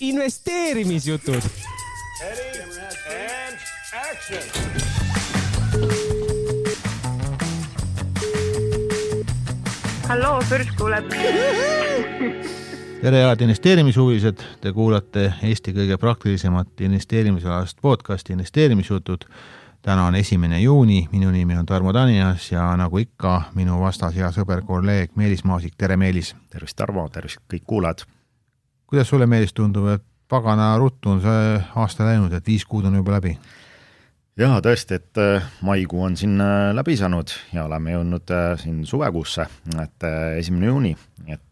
investeerimisjutud. And action. Halloo, Sõrš kuuleb. Tere head investeerimishuvilised, te kuulate Eesti kõige praktilisemat investeerimisalast podcasti Investeerimisjutud. Täna on 1. juuni, minu nimi on Tarmo Tanias ja nagu ikka minu vastas hea sõber kolleeg Meelis Maasik. Tere Meelis! Tervist Tarmo, tervist kõik kuulajad! Kuidas sulle Meelis tundub, et pagana ruttu on see aasta läinud, et 5 kuud on juba läbi? Jaa, tõesti, et maikuu on siin läbi saanud ja oleme jõudnud siin suvekuusse, et 1. juuni. Et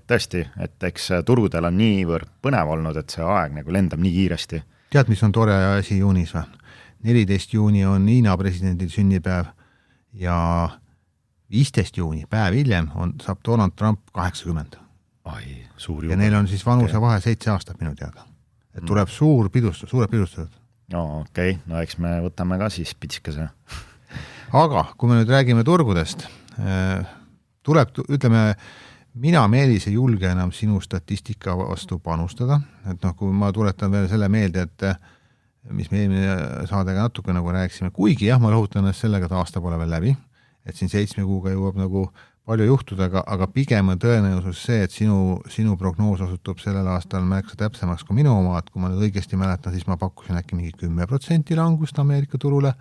tõesti, et eks turgudel on niivõrd põnev olnud, et see aeg nagu lendab nii kiiresti. Tead, mis on tore asi juunis või? 14. juuni on Hiina presidendil sünnipäev ja 15. juuni, päev hiljem, saab Donald Trump 80. Ai, suur ja neil on siis vanuse vahe 7 aastat minu teada. Et tuleb suured pidustused. No okei, no eks me võtame ka siis pitsikese. Aga kui me nüüd räägime turgudest, ütleme, mina Meelis ei julge enam sinu statistika vastu panustada, et kui ma tuletan veel selle meelde, et mis me eelmine saadega natuke nagu rääksime, kuigi jah, ma rõhutan sellega, et aasta pole veel läbi, et siin 7 kuuga jõuab nagu palju juhtuda, aga pigem on tõenäosus see, et sinu prognoos osutub sellel aastal märksa täpsemaks kui minu oma, et kui ma nüüd õigesti mäletan, siis ma pakkusin äkki mingi 10% langust Ameerika turule.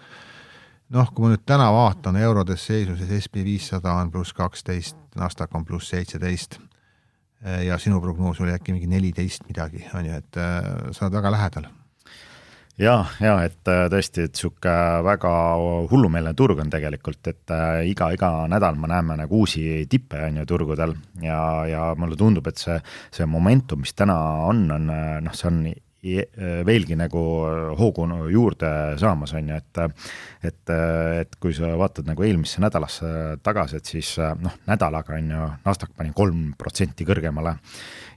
Kui ma nüüd täna vaatan eurodes seisu, siis SP 500 on pluss 12, Nasdaq on pluss 17 ja sinu prognoos oli äkki mingi 14 midagi, on ju, et sa oled väga lähedal. Ja, et tõesti, et suke väga hullumeelne turg on tegelikult, et iga nädal me näeme nagu uusi tippe on ju turgudel ja mulle tundub, et see momentum, mis täna on, see on veelgi nagu hoogu juurde saamas on ju, et kui sa vaatad nagu eelmisse nädalasse tagasi, et siis nädalaga on ju Nasdaq pani 3% kõrgemale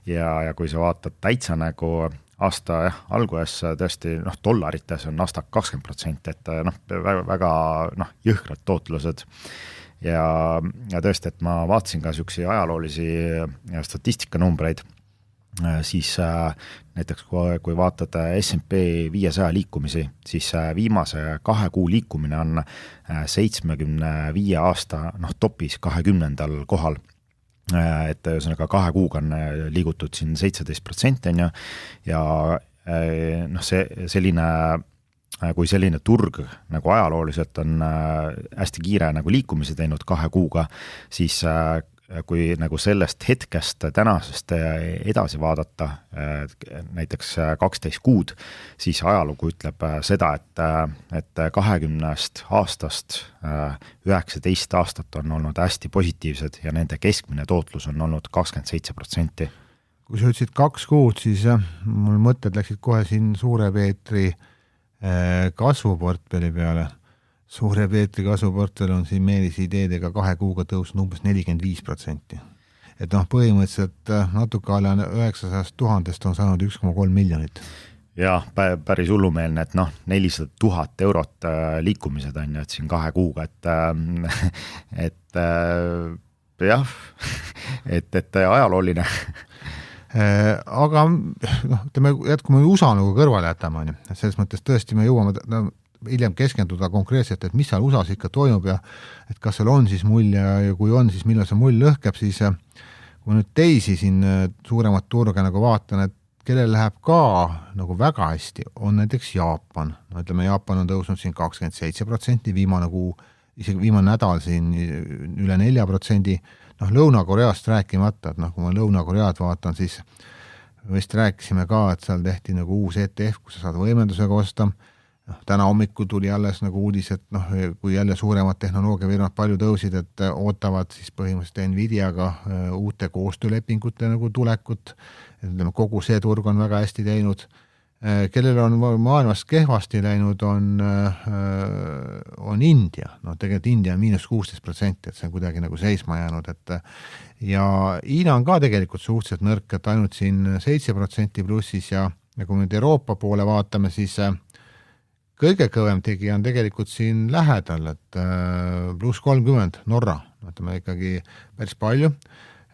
ja kui sa vaatad täitsa nagu aasta alguses tõesti dollarites on Nasdaq 20%, et väga jõhkrad tootlused ja tõesti, et ma vaatasin ka sükse ajaloolisi statistikanumbreid, siis näiteks kui vaatad S&P 500 liikumisi, siis viimase 2 kuu liikumine on 75 aasta topis 20. kohal. Et ühesõnaga 2 kuuga on liigutud siin 17% on ja kui selline turg nagu ajalooliselt on hästi kiire nagu liikumise teinud 2 kuuga, siis kui nagu sellest hetkest tänasest edasi vaadata, näiteks 12 kuud, siis ajalugu ütleb seda, et 20 aastast 19 aastat on olnud hästi positiivsed ja nende keskmine tootlus on olnud 27%. Kui sa ütlesid 2 kuud, siis mul mõtted läksid kohe siin Suure Peetri kasvuportfeli peale. Suure Peetri kasvuportfel on siin Meelis ideedega 2 kuuga tõusnud umbes 45%. Et põhimõtteliselt natuke alla 900 000 on saanud 1,3 miljonit. Ja, päris hullumeelne, et 400 000 eurot liikumised on ju, et siin 2 kuuga, et jah, et ajalooline. Aga jätkume USA nagu kõrvale jätama, selles mõttes tõesti me jõuame hiljem keskenduda konkreetselt, et mis seal USAs ikka toimub ja et kas seal on siis mull ja kui on, siis millal see mull lõhkeb, siis kui nüüd teisi siin suuremat turge nagu vaatan, et kellel läheb ka nagu väga hästi, on näiteks Jaapan. Ütleme, Jaapan on tõusnud siin 27%, viimane kuu, isegi viimane nädal siin üle 4%. Lõuna-Koreast rääkimata, et kui ma Lõuna-Koread vaatan, siis vist rääkisime ka, et seal tehti nagu uus ETF, kus sa saad võimendusega osta. Täna hommikul tuli alles nagu uudis, et kui jälle suuremad tehnoloogiafirmad palju tõusid, et ootavad siis põhimõtteliselt Nvidiaga uute koostöölepingute nagu tulekut. Kogu see turg on väga hästi teinud. Kellel on maailmas kehvasti läinud, on India. Tegelikult India on -16%, et see on kuidagi nagu seisma jäänud. Ja Hiina on ka tegelikult suhteliselt nõrk, et ainult siin 7% plussis ja kui nüüd Euroopa poole vaatame, siis kõige kõvem tegija on tegelikult siin lähedal, et +30 Norra, ütleme ikkagi päris palju.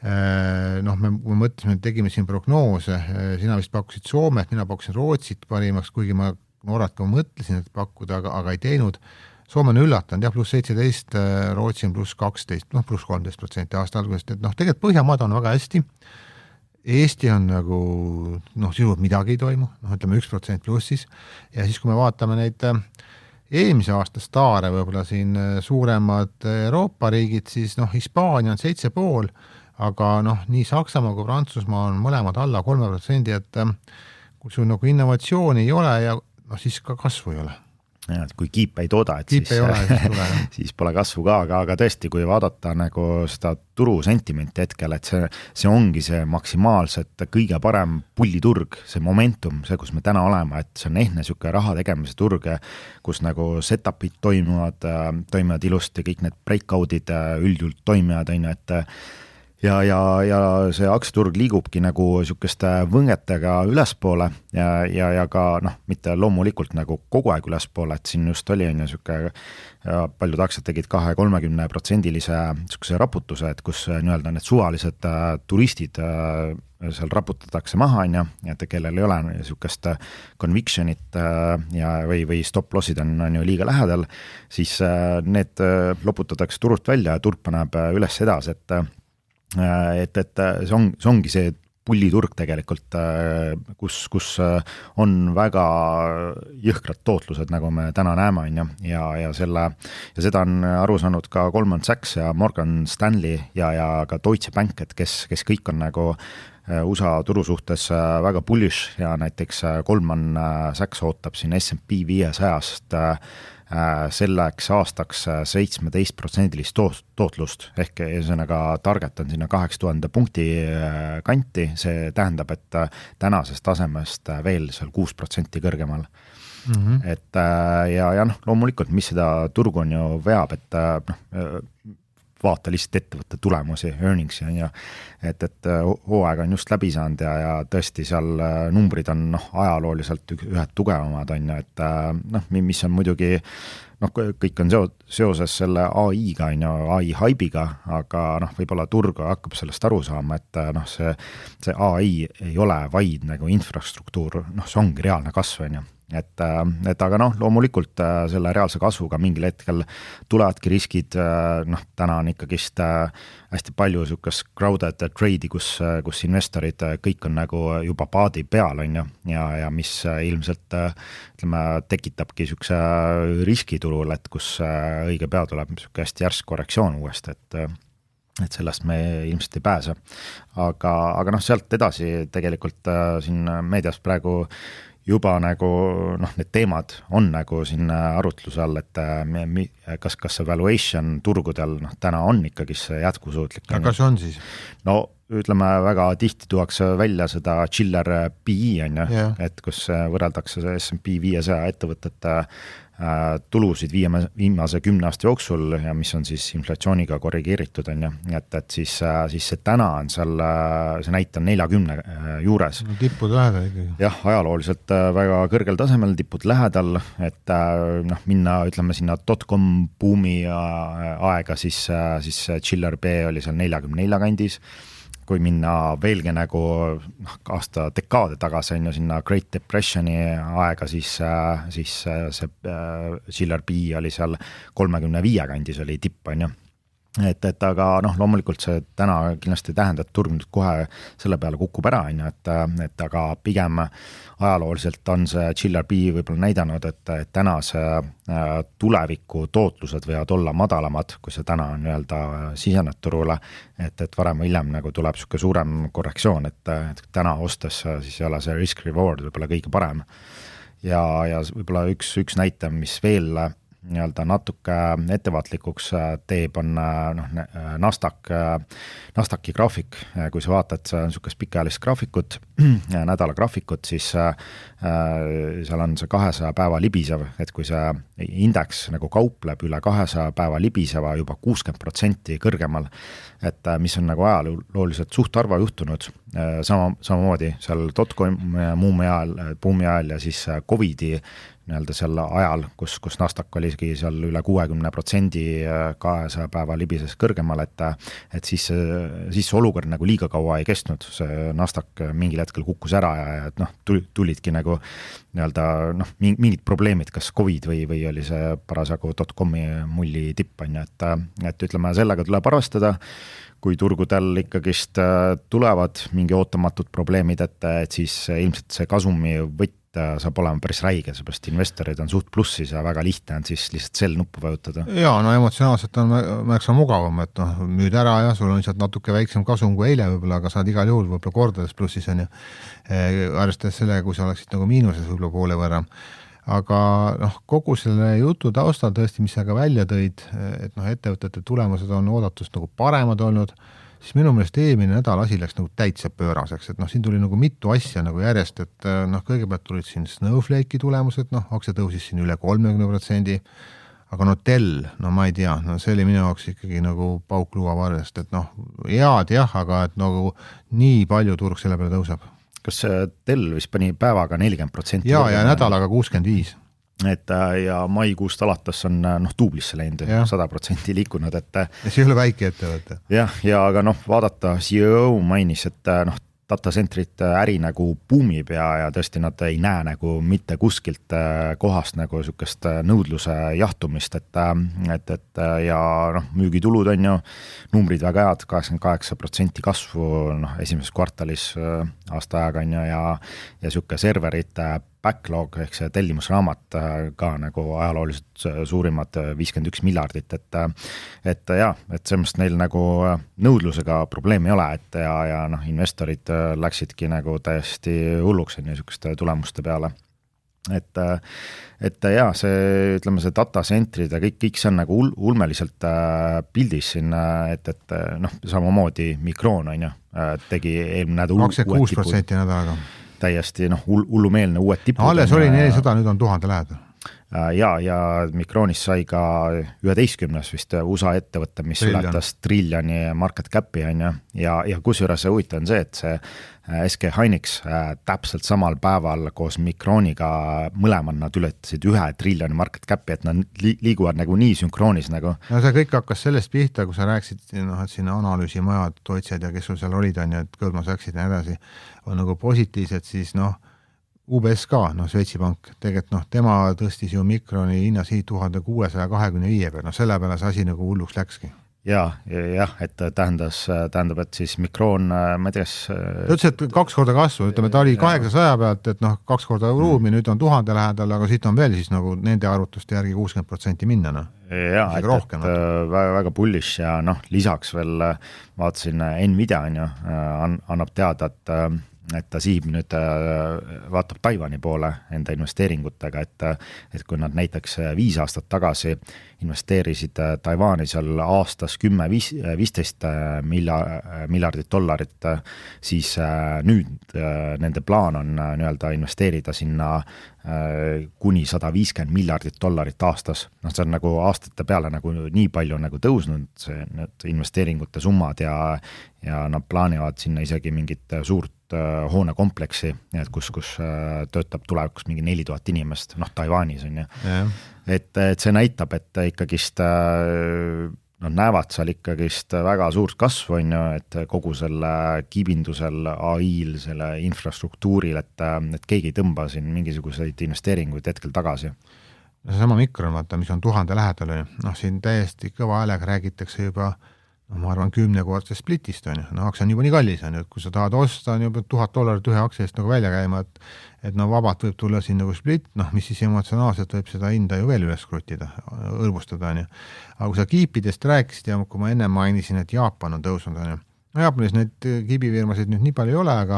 noh, me mõtlesime, tegime siin prognoose, sina vist pakkusid Soomet, mina pakkusin Rootsit parimaks, kuigi ma Norrat ka mõtlesin, et pakkuda, aga ei teinud. Soome on üllatanud, jah, pluss 17, Rootsi on pluss 12, noh, pluss 13% aasta algusest, et noh, tegelikult Põhjamaad on väga hästi. Eesti on nagu, noh, sisuliselt midagi ei toimu, noh, ütleme 1% plussis, ja siis, kui me vaatame neid eelmise aasta staare, võib-olla siin suuremad Euroopa riigid, siis noh, Hispaania on 7,5, aga noh, nii Saksamaa kui Prantsusmaa on mõlemad alla 3%, et kui sul nagu innovatsiooni ei ole ja noh, siis ka kasvu ei ole. Ja, et kui kiip ei tooda, et kiip siis pole kasvu ka, aga tõesti, kui vaadata nagu seda turu sentimenti hetkel, et see ongi see maksimaalselt kõige parem pulliturg, see momentum, see, kus me täna oleme, et see on ehne niisugune raha tegemise turg, kus nagu setupid toimuvad ilusti, kõik need breakoutid üldjult toimivad, et ja see aktsiaturg liigubki nagu niisuguste võngetega ülespoole ja ka noh, mitte loomulikult nagu kogu aeg ülespoole, et siin just oli niisugune, paljud aktsiad tegid 2-30%-lise niisuguse raputuse, et kus nii-öelda need suvalised turistid seal raputatakse maha, et kellel ei ole niisugust convictionit või stop-lossid on ju liiga lähedal, siis need loputatakse turult välja ja turg paneb üles edasi, et see ongi see pulliturg tegelikult, kus on väga jõhkrad tootlused, nagu me täna näeme, ja seda on aru saanud ka Goldman Sachs ja Morgan Stanley ja ka Deutsche Bank, et kes kõik on nagu USA turu suhtes väga bullish ja näiteks Goldman Sachs ootab siin S&P 500-st selleks aastaks 17% tootlust, ehk ühesõnaga target on sinna 8000 punkti kanti, see tähendab, et tänasest tasemest veel seal 6% kõrgemal. Et ja noh, loomulikult, mis seda turgu on ju veab, et noh, vaata lihtsalt ettevõtte tulemusi, earningsi on ju, et hooaeg on just läbi saanud ja tõesti seal numbrid on ajalooliselt ühed tugevamad on ju, et noh, mis on muidugi noh, kõik on seoses selle AI-ga on ju, AI haibiga, aga noh, võib-olla turg hakkab sellest aru saama, et noh, see AI ei ole vaid nagu infrastruktuur, noh, see ongi reaalne kasv on ju. Et aga noh, loomulikult selle reaalse kasvuga mingil hetkel tulevadki riskid, noh, täna on ikkagist hästi palju niisugust crowded trade'i, kus investorid kõik on nagu juba paadi peal on ju, ja mis ilmselt ütleme, tekitabki niisuguse riskiturul, et kus õige pea tuleb niisugune hästi järsk korrektsioon uuesti, et sellest me ilmselt ei pääse. Aga noh, sealt edasi tegelikult siin meedias praegu juba nagu noh, need teemad on nagu siin arutluse all, et kas see valuation turgudel noh, täna on ikkagi see jätkusuutlik. Aga kas on siis? No ütleme, väga tihti tuuakse välja seda chiller PE on ju, et kus võrreldakse S&P 500 ettevõtete tulusid viimase 10 aasta jooksul ja mis on siis inflatsiooniga korrigeeritud on ju, et siis see täna on seal, see näit on 40 juures. No, tippud lähedal ikkagi. Jah, ajalooliselt väga kõrgel tasemel, tippud lähedal, et noh, minna ütleme sinna .com buumi aega, siis chiller B oli seal 44 kandis, kui minna veelgi nagu aasta dekaade tagasi on ju sinna Great Depressioni aega, siis see chiller B oli seal 35 kandis oli tipp on ju. Et aga noh, loomulikult see täna kindlasti tähendab, et turg nüüd kohe selle peale kukub ära on ju, et aga pigem ajalooliselt on see chiller B võib-olla näidanud, et täna see tuleviku tootlused võivad olla madalamad, kui see täna on öelda sisenenud turule, et varem või hiljem nagu tuleb niisugune suurem korrektsioon, et täna ostes siis ei ole see risk reward võib-olla kõige parem. Ja võib-olla üks näite, mis veel nii-öelda natuke ettevaatlikuks teeb, on noh, Nasdaqi graafik, kui sa vaatad niisugust pikaajalist graafikut, nädala graafikut, siis seal on see 200 päeva libisev, et kui see indeks nagu kaupleb üle 200 päeva libiseva juba 60% kõrgemal, et mis on nagu ajalooliselt suht harva juhtunud, samamoodi seal .com buumi ajal ja siis Covidi nii-öelda seal ajal, kus Nasdaq oligi seal üle 60%, 200 päeva libises kõrgemal, et siis olukord nagu liiga kaua ei kestnud, see Nasdaq mingil hetkel kukkus ära ja et noh, tulidki nagu nii-öelda noh, mingid probleemid, kas COVID või oli see parasjagu .com-i mulli tipp, on ju, et ütleme, sellega tuleb arvestada, kui turgudel ikkagist tulevad mingi ootamatud probleemid ette, et siis ilmselt see kasumi võtt saab olema päris räige, seepärast investorid on suht plussis ja väga lihtne on siis lihtsalt sel nuppu vajutada. Jaa, no emotsionaalselt on märksa mugavam, et noh, müüd ära ja sul on lihtsalt natuke väiksem kasum kui eile võib-olla, aga saad igal juhul võib-olla kordades plussis on ju, arvestades sellega, kui sa oleksid nagu miinuses võib-olla poole võrra. Aga noh, kogu selle jutu taustal tõesti, mis sa ka välja tõid, et noh, ettevõtete tulemused on oodatust nagu paremad olnud, siis minu meelest eelmine nädal asi läks nagu täitsa pööraseks, et noh, siin tuli nagu mitu asja nagu järjest, et noh, kõigepealt tulid siin Snowflake'i tulemused, noh, aktsia tõusis siin üle 30%, aga no Dell, no ma ei tea, no see oli minu jaoks ikkagi nagu pauk luuavarjast, et noh, head jah, aga et nagu nii palju turg selle peale tõuseb. Kas Dell vist pani päevaga 40%? Ja nädalaga 65%. Et ja maikuust alates on noh, tuublisse läinud 100% liikunud, et ja see ei ole väike ettevõte. Ja aga noh, vaadata CEO mainis, et noh, datacentrit äri nagu buumib ja tõesti nad ei näe nagu mitte kuskilt kohast nagu sükest nõudluse jahtumist, et ja noh, müügitulud on ju, numbrid väga head, 88% kasvu noh, esimeses kvartalis aasta ajaga on ju ja süke serverite backlog ehk see tellimusraamat ka nagu ajalooliselt suurimad 51 miljardit, et sellest neil nagu nõudlusega probleemi ei ole, et ja noh, investorid läksidki nagu täiesti hulluks niisuguste tulemuste peale. Et ja see, ütleme see datacentrid ja kõik see on nagu ulmeliselt pildis siin, et noh, samamoodi Micron on ju, tegi eelmine nädal 26% nädalaga. Täiesti noh, hullumeelne uued tipud. Alles oli 400, nüüd on 1000 lähedal. Ja Micronis sai ka 11 vist USA ettevõtte, mis ületas triljoni market cap'i on ju, ja kusjuures see huvitav on see, et see SK Hynix täpselt samal päeval koos Microniga mõlemad nad ületasid 1 triljoni market cap'i, et nad liiguvad nagu nii sünkroonis nagu. No see kõik hakkas sellest pihta, kui sa rääksid, noh, et siin analüüsimajad, Deutsched ja kes sul seal olid on ju, et Goldman Sachsid ja edasi on nagu positiivsed, siis noh, UBS ka, noh, Šveitsi pank, tegelikult noh, tema tõstis ju Microni hinnasiit 1625 peal, noh, selle peale see asi nagu hulluks läkski. Jah, et tähendab, et siis Micron, ma ei tea, ta ütles, et 2 korda kasvu, ütleme, ta oli 800 pealt, et noh, 2 korda ruumi, nüüd on 1000 lähedal, aga siit on veel siis nagu nende arvutuste järgi 60% minna, noh. Ja, et väga bullish ja noh, lisaks veel vaatasin Nvidia on ju, annab teada, et ta siib nüüd vaatab Taiwani poole enda investeeringutega, et kui nad näiteks 5 aastat tagasi investeerisid Taiwani seal aastas 10-15 miljardit dollarit, siis nüüd nende plaan on nii-öelda investeerida sinna kuni 150 miljardit dollarit aastas. Noh, see on nagu aastate peale nagu nii palju nagu tõusnud need investeeringute summad ja nad plaanivad sinna isegi mingit suurt hoonekompleksi, et kus töötab tulevikus mingi 4000 inimest, noh, Taiwanis on ju. Et see näitab, et ikkagist nad näevad seal ikkagist väga suurt kasvu on ju, et kogu selle kibindusel, AI-l, selle infrastruktuuril, et keegi ei tõmba siin mingisuguseid investeeringuid hetkel tagasi. No see sama Micron, vaata, mis on 1000 lähedal, noh, siin täiesti kõva häälega räägitakse juba, no ma arvan 10-kordsest splitist on ju, no aktsia on juba nii kallis on ju, et kui sa tahad osta, on juba $1000 ühe aktsia eest nagu välja käima, et no vabalt võib tulla siin nagu split, noh, mis siis emotsionaalselt võib seda hinda ju veel üles krutida, õrvustada on ju. Aga kui sa kiipidest rääkisid ja kui ma enne mainisin, et Jaapan on tõusnud on ju, no Jaapanis neid kiibifirmasid nüüd nii palju ei ole, aga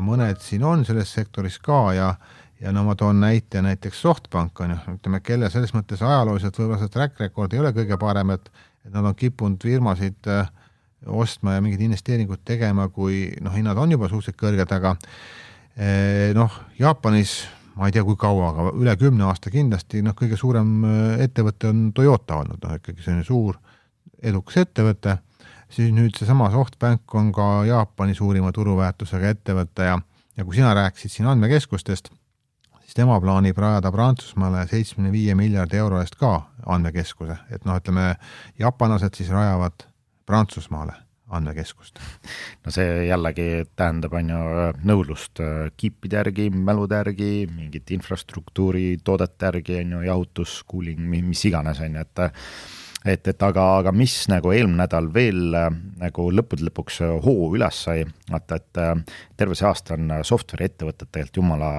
mõned siin on selles sektoris ka ja no ma toon näite näiteks Softbank on ju, ütleme, kelle selles mõttes ajalooliselt võib-olla see track record ei ole kõige parem, et nad on kippunud firmasid ostma ja mingid investeeringud tegema, kui noh, hinnad on juba suhteliselt kõrged, aga noh, Jaapanis, ma ei tea kui kaua, aga üle 10 aasta kindlasti, noh, kõige suurem ettevõte on Toyota olnud, noh, ikkagi see on suur edukas ettevõte, siis nüüd see sama Softbank on ka Jaapani suurima turuväärtusega ettevõte ja kui sina rääkisid siin andmekeskustest, siis tema plaanib rajada Prantsusmaale 75 miljardi euro eest ka andmekeskuse, et ütleme, japanlased siis rajavad Prantsusmaale andmekeskust. No see jällegi tähendab nõudlust kiipide järgi, mälude järgi, mingit infrastruktuuri toodete järgi, jahutus, cooling, mis iganes, aga mis nagu eelmine nädal veel nagu lõpuks hoo üles sai, vaata, et terve see aasta on software ettevõtted tegelikult jumala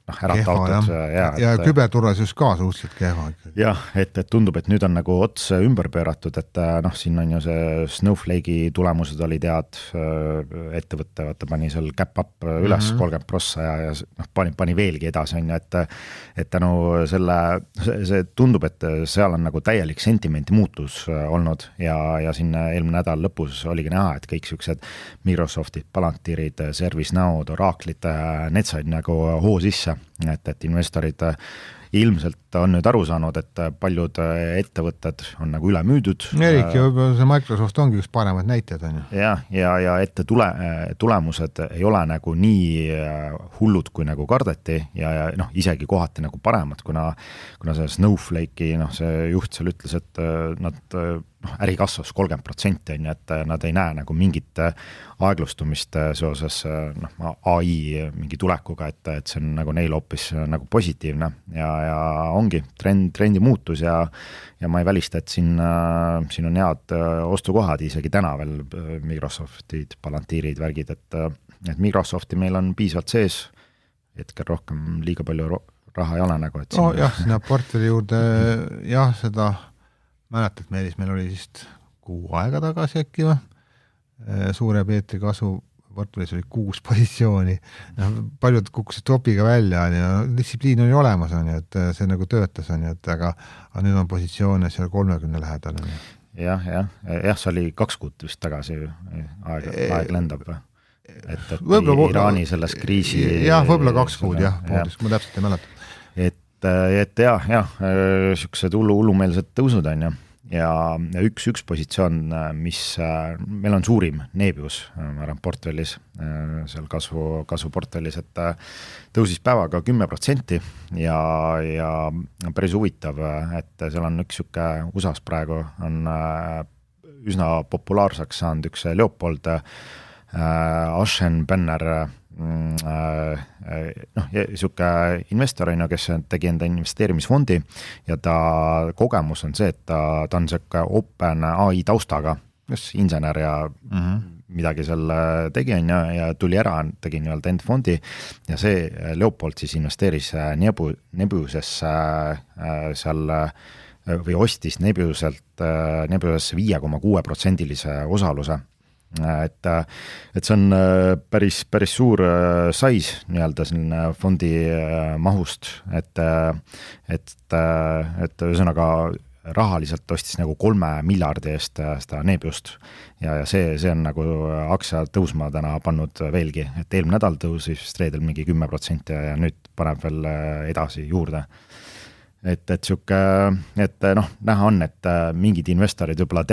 ära taotud. Ja küberturvalisus ka suhteliselt kehva. Jah, et tundub, et nüüd on nagu ots ümber pööratud, et siin on ju see Snowflake'i tulemused oli tead, ettevõtte pani seal cap up üles 30% ja pani veelgi edasi, et tänu see tundub, et seal on nagu täielik sentimenti muutus olnud ja siin eelmine nädal lõpus oligi näha, et kõik siuksed Microsoftid, Palantirid, ServiceNow'd, Oracle'id, need said nagu hoo sisse. Et investorid ilmselt on nüüd aru saanud, et paljud ettevõtted on nagu üle müüdud. Eriki võib-olla see Microsoft ongi üks paremad näited. Ja ette tulemused ei ole nagu nii hullud, kui nagu kardeti ja isegi kohati nagu paremad, kuna see Snowflake'i see juht seal ütles, et nad äri kasvas 30%, et nad ei näe nagu mingit aeglustumist seoses AI mingi tulekuga, et see on nagu neil hoopis nagu positiivne ja ongi trendi muutus ja ma ei välista, et siin on head ostukohad isegi täna veel Microsoftid, Palantirid, värgid, et Microsofti meil on piisavalt sees, hetkel rohkem liiga palju raha ei ole nagu. Sinna portfelli juurde seda mäletad, meil oli vist 6 aega tagasi äkki või? Suure Peetri kasvu portfellis oli 6 positsiooni. Paljud kukkusid topiga välja, distsipliin oli olemas, et see nagu töötas, aga nüüd on positsioone seal 30 lähedal. Jah, see oli 2 kuud vist tagasi, aeg lendab. Et Iraani selles kriisi... Jah, võib-olla 2 kuud, ma täpselt ei mäleta. Et siuksed hullumeelsed tõusud on ja üks positsioon, mis meil on suurim Nebius, ma arvan, portfellis, seal kasvuportfellis, et tõusis päevaga 10% ja päris huvitav, et seal on üks siuke USAs praegu on üsna populaarseks saanud üks Leopold Aschenbenner, siuke investor, kes tegi enda investeerimisfondi ja ta kogemus on see, et ta on siuke open AI taustaga, insener ja midagi seal tegi ja tuli ära, tegi nii-öelda end fondi ja see Leopold siis investeeris Nebiusesse seal või ostis Nebiusesse 5,6% osaluse. Et see on päris suur sais nii-öelda selline fondi mahust, et ühesõnaga rahaliselt ostis nagu 3 miljardi eest seda Nebiust ja see on nagu aktsia tõusma täna pannud veelgi, et eelmine nädal tõusis reedel mingi 10% ja nüüd paneb veel edasi juurde. Et näha on, et mingid investorid võib-olla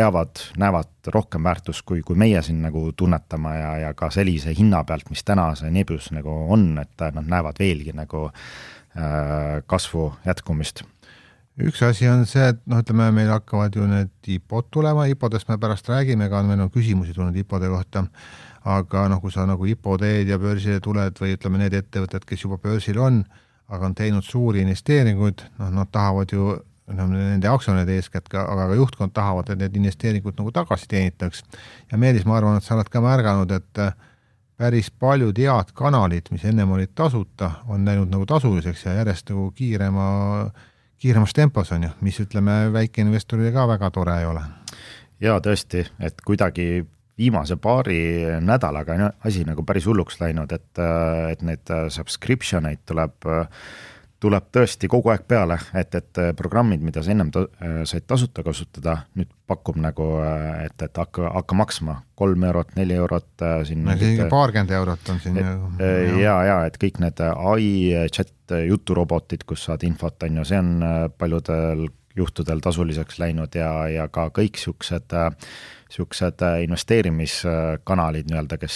näevad rohkem väärtust, kui meie siin nagu tunnetama ja ka sellise hinna pealt, mis täna see Nebius nagu on, et nad näevad veelgi nagu kasvu jätkumist. Üks asi on see, et ütleme, meil hakkavad ju need IPO-d tulema, IPO-dest me pärast räägime, ka meil on küsimusi tulnud IPO-de kohta, aga kui sa nagu IPO teed ja börsile tuled või ütleme need ettevõtted, kes juba börsil on, aga on teinud suuri investeeringuid, nad tahavad ju nende aktsionid eeskätt, aga ka juhtkond tahavad, et need investeeringud nagu tagasi teenitaks. Ja Meelis, ma arvan, et sa oled ka märganud, et päris paljud head kanalid, mis ennem olid tasuta, on läinud nagu tasuliseks ja järjest nagu kiiremas tempos on ju, mis ütleme väikeinvestoride ka väga tore ei ole. Ja tõesti, et kuidagi viimase paari nädalaga on asi nagu päris hulluks läinud, et need subscriptioneid tuleb tõesti kogu aeg peale, et programmid, mida sa ennem said tasuta kasutada, nüüd pakub nagu, et hakka maksma 3 eurot, 4 eurot. Paarkümmend eurot on siin. Ja, et kõik need AI chat juturobotid, kus saad infot, on ju, see on paljudel juhtudel tasuliseks läinud ja ka kõik siuksed investeerimiskanalid nii-öelda, kes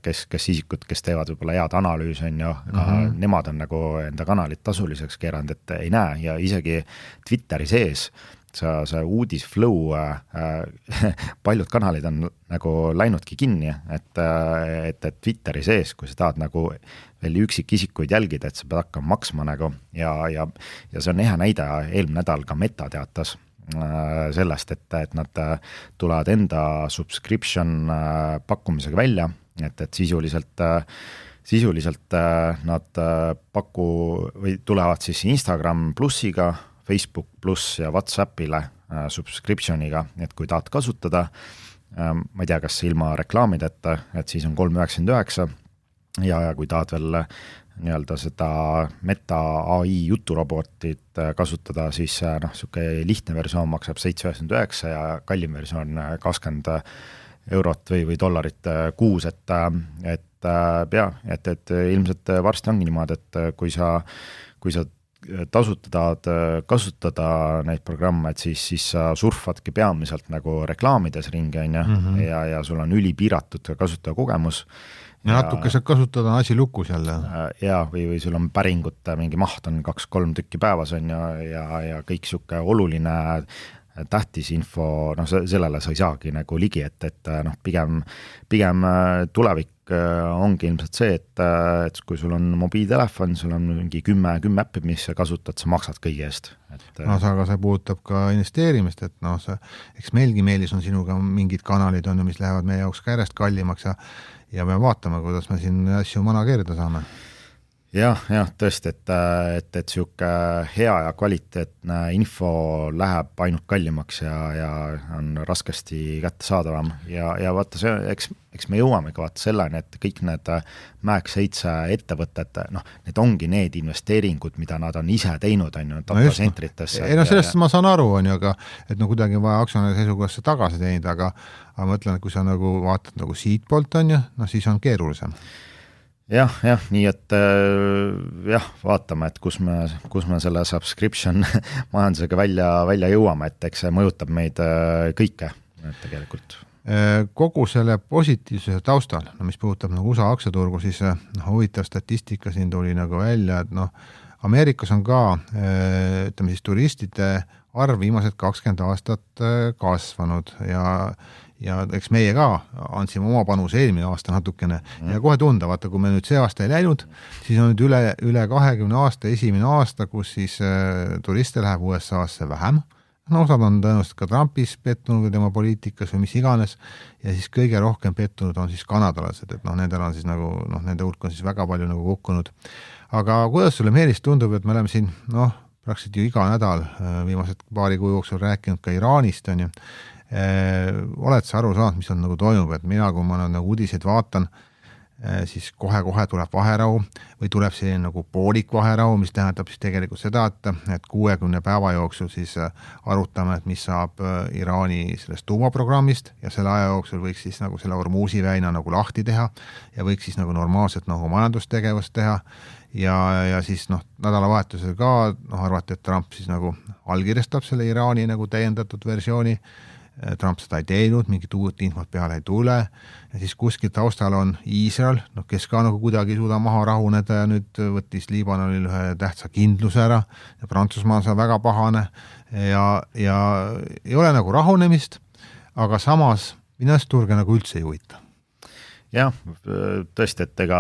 kes isikud, kes teevad võib-olla head analüüsi, on ju, aga nemad on nagu enda kanalit tasuliseks keeranud, et ei näe ja isegi Twitteri sees see uudisflow, paljud kanalid on nagu läinudki kinni, et Twitteri sees, kui sa tahad nagu veel üksikisikuid jälgida, et sa pead hakkama maksma nagu ja see on hea näide, eelmine nädal ka Meta teatas sellest, et nad tulevad enda subscription pakkumisega välja, et sisuliselt nad tulevad siis Instagram plussiga, Facebook pluss ja WhatsAppile subscriptioniga, et kui tahad kasutada, ma ei tea, kas ilma reklaamideta, et siis on 3,99 ja kui tahad veel nii-öelda seda Meta AI juturobotit kasutada, siis siuke lihtne versioon maksab 7,99 ja kallim versioon 20 eurot või $, kuus, et ilmselt varsti ongi niimoodi, et kui sa tasuta tahad kasutada neid programme, et siis sa surfadki peamiselt nagu reklaamides ringi, on ju, ja sul on ülipiiratud kasutajakogemus. Ja natuke saad kasutada asi lukus jälle. Ja, või sul on päringute mingi maht on 2-3 tükki päevas, on ju, ja kõik siuke oluline tähtis info, sellele sa ei saagi nagu ligi, et pigem tulevik ongi ilmselt see, et kui sul on mobiiltelefon, sul on mingi 10 äppi, mis sa kasutad, sa maksad kõigi eest. Aga see puudutab ka investeerimist, et eks meilgi Meelis on sinuga mingid kanalid on, mis lähevad meie jaoks ka järjest kallimaks ja me vaatame, kuidas me siin asju manageerida saame. Jah, tõesti, et siuke hea ja kvaliteetne info läheb ainult kallimaks ja on raskesti kättesaadavam ja vaata see, eks me jõuame ka vaata selleni, et kõik need Mac 7 ettevõtted, need ongi need investeeringud, mida nad on ise teinud, on ju, datacentritesse. Sellest ma saan aru, on ju, aga et kuidagi vaja aktsionäri seisukohast tagasi teenida, aga ma mõtlen, et kui sa nagu vaatad nagu siit poolt, on ju, siis on keerulisem. Jah, nii et vaatame, et kus me selle subscription majandusega välja jõuame, et eks see mõjutab meid kõike tegelikult. Kogu selle positiivsuse taustal, mis puudutab nagu USA aktsiaturgu, siis huvitav statistika siin tuli nagu välja, et Ameerikas on ka, ütleme siis turistide arv viimased 20 aastat kasvanud ja eks meie ka andsime oma panuse eelmine aasta natukene ja kohe tunda, vaata, kui me nüüd see aasta ei läinud, siis on nüüd üle 20 aasta esimene aasta, kus siis turiste läheb USA-sse vähem. Osad on tõenäoliselt ka Trumpis pettunud või tema poliitikas või mis iganes ja siis kõige rohkem pettunud on siis kanadalased, et nendel on siis nagu, nende hulk on siis väga palju nagu kukkunud. Aga kuidas sulle Meelis tundub, et me oleme siin, praktiliselt ju iga nädal viimased paari kuu jooksul rääkinud ka Iraanist, on ju. Oled sa aru saanud, mis on nagu toimub, et mina, kui ma nagu uudiseid vaatan, siis kohe tuleb vaherahu või tuleb selline nagu poolik vaherahu, mis tähendab siis tegelikult seda, et 60 päeva jooksul siis arutame, et mis saab Iraani sellest tuumaprogrammist ja selle aja jooksul võiks siis nagu selle Hormuzi väina nagu lahti teha ja võiks siis nagu normaalselt nagu majandustegevust teha ja siis nädalavahetusel ka arvati, et Trump siis nagu allkirjastab selle Iraani nagu täiendatud versiooni. Trump seda ei teinud, mingit uut infot peale ei tule ja siis kuskil taustal on Iisrael, kes ka nagu kuidagi ei suuda maha rahuneda ja nüüd võttis Liibanonil ühe tähtsa kindluse ära ja Prantsusmaa on väga pahane ja ei ole nagu rahunemist, aga samas finantsturge nagu üldse ei huvita. Jah, tõesti, et ega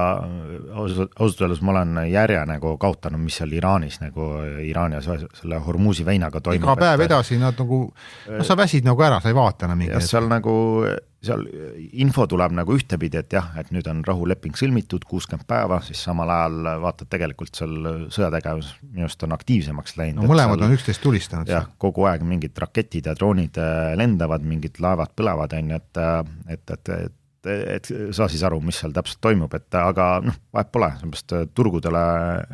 ausalt öeldes ma olen järje nagu kaotanud, mis seal Iraanis nagu Iraani ja selle Hormuzi veinaga toimub. Iga päev edasi nad nagu, sa väsid nagu ära, sa ei vaata enam mingi. Seal info tuleb nagu ühtepidi, et jah, et nüüd on rahuleping sõlmitud 60 päeva, siis samal ajal vaatad tegelikult seal sõjategevus minust on aktiivsemaks läinud. Mõlemad on üksteist tulistanud. Jah, kogu aeg mingid raketid ja droonid lendavad, mingid laevad põlevad, et saa siis aru, mis seal täpselt toimub, aga vahet pole, seepärast turgudele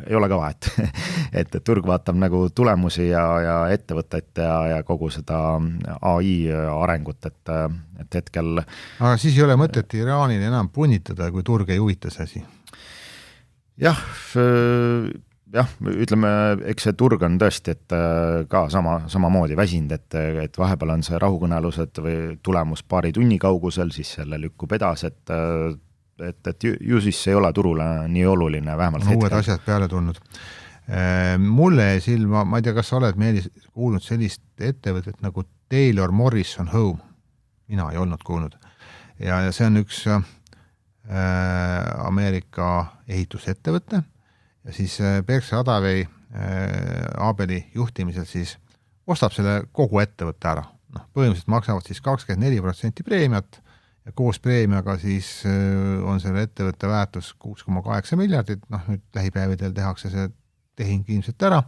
ei ole ka vahet, et turg vaatab nagu tulemusi ja ettevõtteid ja kogu seda AI arengut, et hetkel. Aga siis ei ole mõtet Iraanil enam punnitada, kui turg ei huvita see asi? Jah, jah, ütleme, eks see turg on tõesti, et ka samamoodi väsinud, et vahepeal on see rahukõnelused või tulemus paari tunni kaugusel, siis selle lükkub edasi, et ju siis ei ole turule nii oluline vähemalt hetkel. Uued asjad peale tulnud. Mulle silma, ma ei tea, kas sa oled Meelis kuulnud sellist ettevõtet nagu Taylor Morrison Home, mina ei olnud kuulnud ja see on üks Ameerika ehitusettevõte ja siis Berkshire Hathaway Abeli juhtimisel siis ostab selle kogu ettevõtte ära. Põhimõtteliselt maksavad siis 24% preemiat ja koos preemiaga siis on selle ettevõtte väärtus 6,8 miljardit, nüüd lähipäevidel tehakse see tehing ilmselt ära.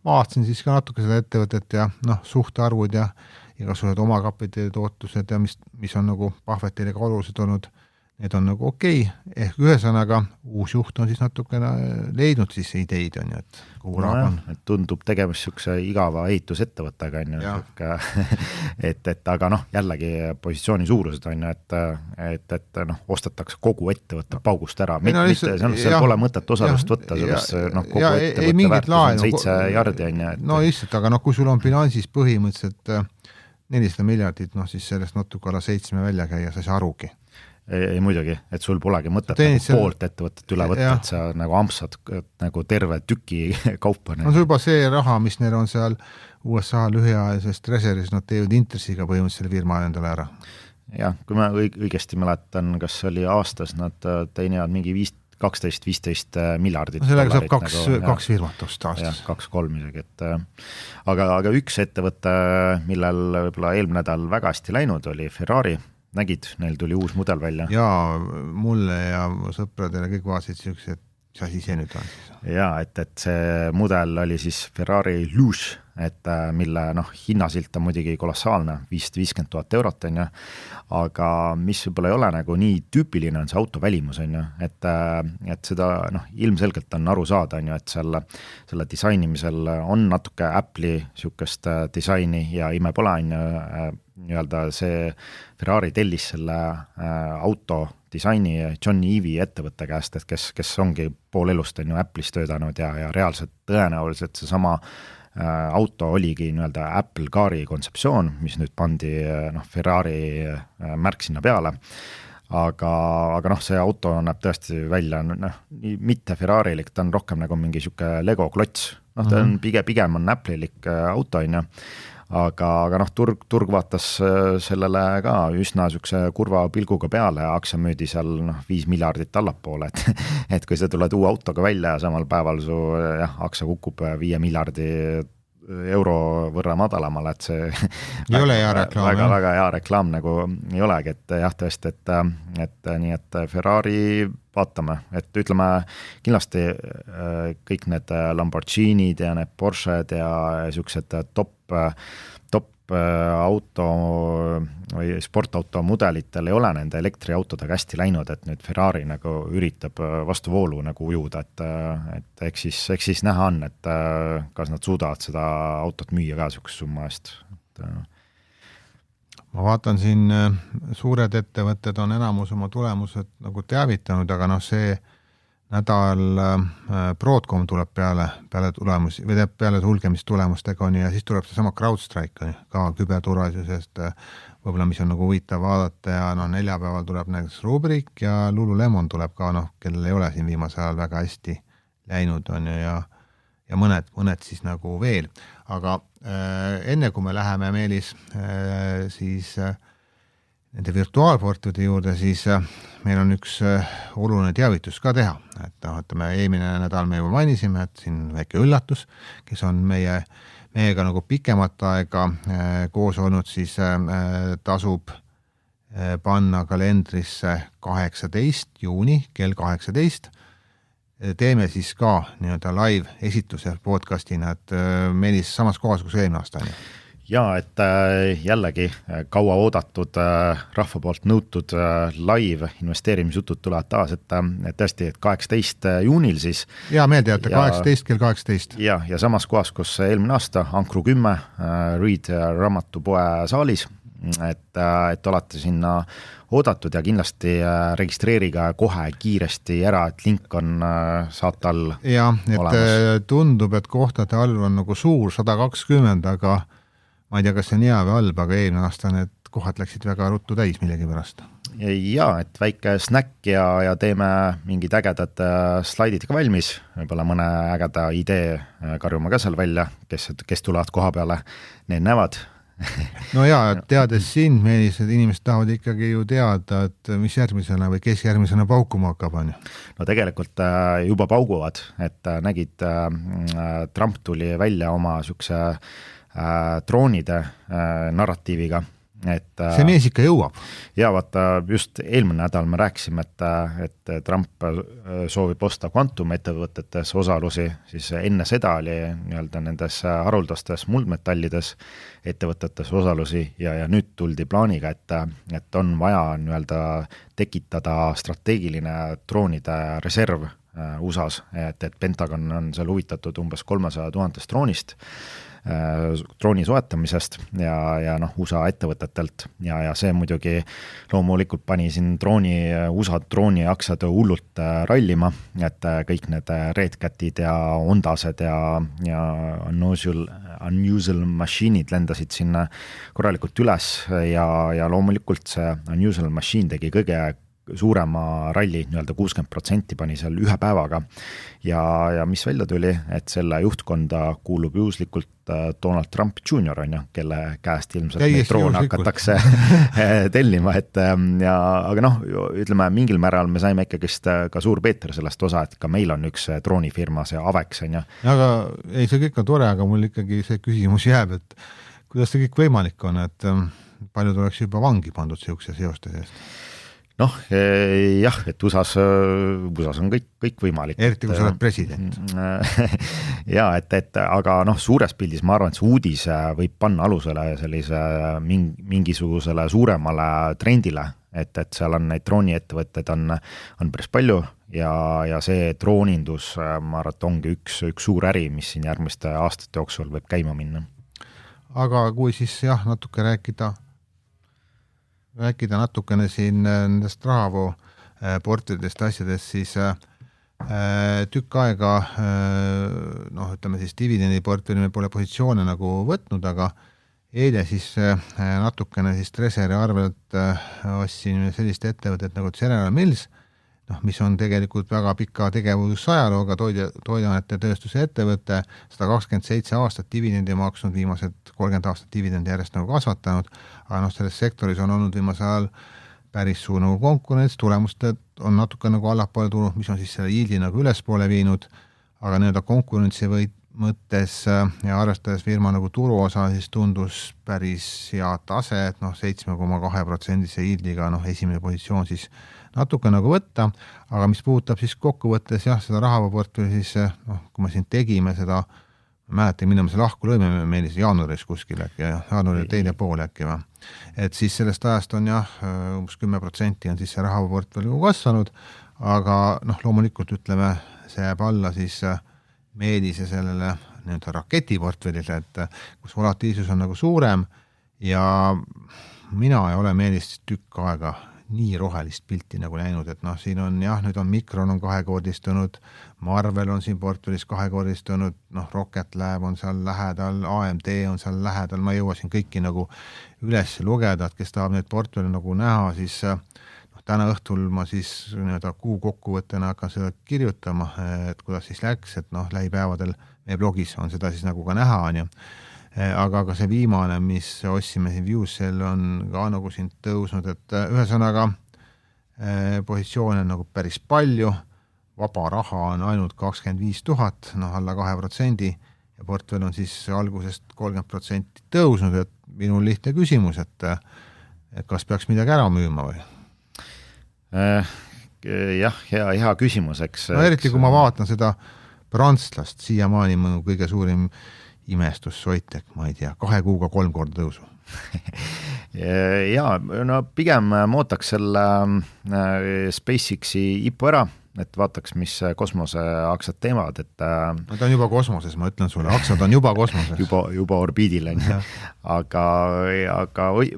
Vaatasin siis ka natuke seda ettevõtet ja suhtarvud ja igasugused omakapitali tootlused ja mis on nagu Buffettile ka olulised olnud, need on nagu okei, ehk ühesõnaga uus juht on siis natukene leidnud siis ideid, on ju, et kuhu raha on. Et tundub tegemist niisuguse igava ehitusettevõttega, on ju, et aga jällegi positsiooni suurused on ju, et ostetakse kogu ettevõtte paugust ära, mitte seal pole mõtet osalust võtta, sellest kogu ettevõtte väärtus on 7 jardi, on ju. No lihtsalt, aga kui sul on bilansis põhimõtteliselt 400 miljardit, siis sellest natuke alla 7 välja käia, sa ei saa arugi. Ei muidugi, et sul polegi mõtet poolt ettevõtet üle võtta, et sa nagu ampsad nagu terve tüki kaupa. On sul juba see raha, mis neil on seal USA lühiajalisest reservis, nad teevad intressiga põhimõtteliselt firma endale ära. Jah, kui ma õigesti mäletan, kas oli aastas, nad teenivad mingi 12-15 miljardit. Sellega saab kaks firmat osta aastas. 2-3 isegi, et aga üks ettevõte, millel võib-olla eelmine nädal väga hästi läinud, oli Ferrari. Nägid, neil tuli uus mudel välja. Jaa, mulle ja sõpradele kõik vaatasid siuksed, mis asi see nüüd on siis? Jaa, et see mudel oli siis Ferrari Luce, et mille hinnasilt on muidugi kolossaalne, 550 000 eurot on ju, aga mis võib-olla ei ole nagu nii tüüpiline on see auto välimus on ju, et seda ilmselgelt on aru saada on ju, et selle disainimisel on natuke Apple'i siukest disaini ja ime pole on ju, nii-öelda see Ferrari tellis selle auto disaini John Eve'i ettevõtte käest, et kes ongi pool elust on ju Apple'is töötanud ja reaalselt tõenäoliselt see sama auto oligi nii-öelda Apple Cari kontseptsioon, mis nüüd pandi Ferrari märk sinna peale. Aga see auto näeb tõesti välja mitte Ferrarilik, ta on rohkem nagu mingi siuke Lego klots. Ta on pigem on Apple'ilik auto on ju. Aga turg vaatas sellele ka üsna siukse kurva pilguga peale ja aktsia müüdi seal 5 miljardit allapoole, et kui sa tuled uue autoga välja ja samal päeval su aktsia kukub 5 miljardi euro võrra madalamale, et see ei ole hea reklaam. Väga hea reklaam nagu ei olegi, et jah tõesti, et nii, et Ferrari vaatame, et ütleme kindlasti kõik need Lamborghinid ja need Porsched ja siuksed top auto või sportauto mudelitel ei ole nende elektriautodega hästi läinud, et nüüd Ferrari nagu üritab vastu voolu nagu ujuda, et eks siis näha on, et kas nad suudavad seda autot müüa ka siukse summa eest. Ma vaatan siin, suured ettevõtted on enamus oma tulemused nagu teavitanud, aga see nädal Broadcom tuleb peale tulemusi või teeb peale sulgemistulemustega on ja siis tuleb see sama CrowdStrike on ka küberturvalisusest võib-olla, mis on nagu huvitav vaadata ja neljapäeval tuleb näiteks Rubrik ja Lululemon tuleb ka, kellel ei ole siin viimase ajal väga hästi läinud on ja mõned siis nagu veel. Aga enne kui me läheme Meelis siis nende virtuaalportude juurde, siis meil on üks oluline teavitus ka teha, et eelmine nädal me juba mainisime, et siin väike üllatus, kes on meiega nagu pikemat aega koos olnud, siis tasub panna kalendrisse 18 juuni kell 18. Teeme siis ka nii-öelda live esitluse podcastina, et Meelis samas kohas kui eelmine aasta on. Ja, et jällegi kaua oodatud rahva poolt nõutud live investeerimisjutud tulevad taas, et tõesti, et 18 juunil siis. Ja meeldeajate 18 kell 18. Ja samas kohas, kus eelmine aasta Ankru 10 Reed raamatupoe saalis et olete sinna oodatud ja kindlasti registreeriga kohe kiiresti ära, et link on saate all et tundub, et kohtade arv on nagu suur, 120, aga ma ei tea, kas see on hea või halb, aga eelmine aasta need kohad läksid väga ruttu täis millegi pärast. Jaa, et väike snäkk ja teeme mingid ägedad slaidid ka valmis, võib-olla mõne ägeda idee karjuma ka seal välja, kes tulevad koha peale, need näevad. No jaa, teades sind, Meelis, et inimesed tahavad ikkagi ju teada, et mis järgmisena või kes järgmisena paukuma hakkab, on ju? No tegelikult juba pauguvad, et nägid, Trump tuli välja oma sükse droonide narratiiviga. See mees ikka jõuab. Ja vaata, just eelmine nädal me rääkisime, et Trump soovib osta Quantum ettevõtetes osalusi, siis enne seda oli nii-öelda nendes haruldastes muldmetallides ettevõtetes osalusi ja nüüd tuldi plaaniga, et on vaja nii-öelda tekitada strateegiline droonide reserv USAs, et Pentagon on seal huvitatud umbes 300 000 droonist, drooni soetamisest ja USA ettevõtetelt ja see muidugi loomulikult pani siin USA drooni aktsiad hullult rallima, et kõik need Red Catid ja Ondased ja Unusual Machine'id lendasid sinna korralikult üles ja loomulikult see Unusual Machine tegi kõige suurema ralli, nii-öelda 60% pani seal ühe päevaga ja mis välja tuli, et selle juhtkonda kuulub juhuslikult Donald Trump Jr. on ju, kelle käest ilmselt neid droone hakatakse tellima, aga ütleme, mingil määral me saime ikkagist ka Suur Peeter sellest osa, et ka meil on üks droonifirma, see Avex on ju. Aga ei, see kõik on tore, aga mul ikkagi see küsimus jääb, et kuidas see kõik võimalik on, et paljud oleks juba vangi pandud siukse seoste seest? Jah, et USAs on kõik võimalik. Eriti kui sa oled president. Ja, aga suures pildis ma arvan, et see uudis võib panna alusele sellise mingisugusele suuremale trendile, et seal on neid drooniettevõtted on päris palju ja see droonindus, ma arvan, et ongi üks suur äri, mis siin järgmiste aastate jooksul võib käima minna. Aga kui siis natuke rääkida natukene siin nendest rahavoo portidest asjadest, siis tükk aega, ütleme siis dividendiportfeli me pole positsioone nagu võtnud, aga eile siis natukene siis Treasury arvelt ostsin sellist ettevõtet nagu General Mills, mis on tegelikult väga pika tegevusajalooga toiduainete tööstuse ettevõte, 127 aastat dividendi maksnud, viimased 30 aastat dividendi järjest nagu kasvatanud, aga selles sektoris on olnud viimasel ajal päris suur nagu konkurents, tulemused on natuke nagu allapoole tulnud, mis on siis selle yieldi nagu ülespoole viinud, aga nii-öelda konkurentsi mõttes ja arvestades firma nagu turuosa, siis tundus päris hea tase, et 7,2% yieldiga esimene positsioon siis natuke nagu võtta, aga mis puudutab siis kokkuvõttes seda rahavooportfeli, siis kui me siin tegime seda, mäletan, mida me see lahku lõime meil jaanuaris kuskil äkki, jaanuari teine pool äkki või. Et siis sellest ajast on umbes 10% on siis see rahavooportfeli kasvanud, aga loomulikult ütleme, see jääb alla siis Meelise sellele nii-öelda raketiportfelile, et kus volatiilsus on nagu suurem ja mina ei ole Meelist tükk aega nii rohelist pilti nagu näinud, et siin on nüüd on Micron on kahekordistunud, Marvel on siin portfellis kahekordistunud, Rocket Lab on seal lähedal, AMD on seal lähedal, ma ei jõua siin kõiki nagu üles lugeda, et kes tahab neid portfelle nagu näha, siis täna õhtul ma siis nii-öelda kuu kokkuvõttena hakkan seda kirjutama, et kuidas siis läks, et lähipäevadel meie blogis on seda siis nagu ka näha, on ju. Aga see viimane, mis ostsime siin Viewsell on ka nagu siin tõusnud, et ühesõnaga positsioone on nagu päris palju, vaba raha on ainult 25 000, alla 2% ja portfell on siis algusest 30% tõusnud, et minul lihtne küsimus, et kas peaks midagi ära müüma või? Jah, hea küsimus, eks. Eriti kui ma vaatan seda prantslast, siiamaani mõnu kõige suurim imestussoitek, ma ei tea, 2 kuuga 3 korda tõusu. Pigem ma ootaks selle SpaceXi IPO ära, et vaataks, mis kosmoseaksad teevad, et no ta on juba kosmoses, ma ütlen sulle, aksad on juba kosmoses. juba orbiidil on, aga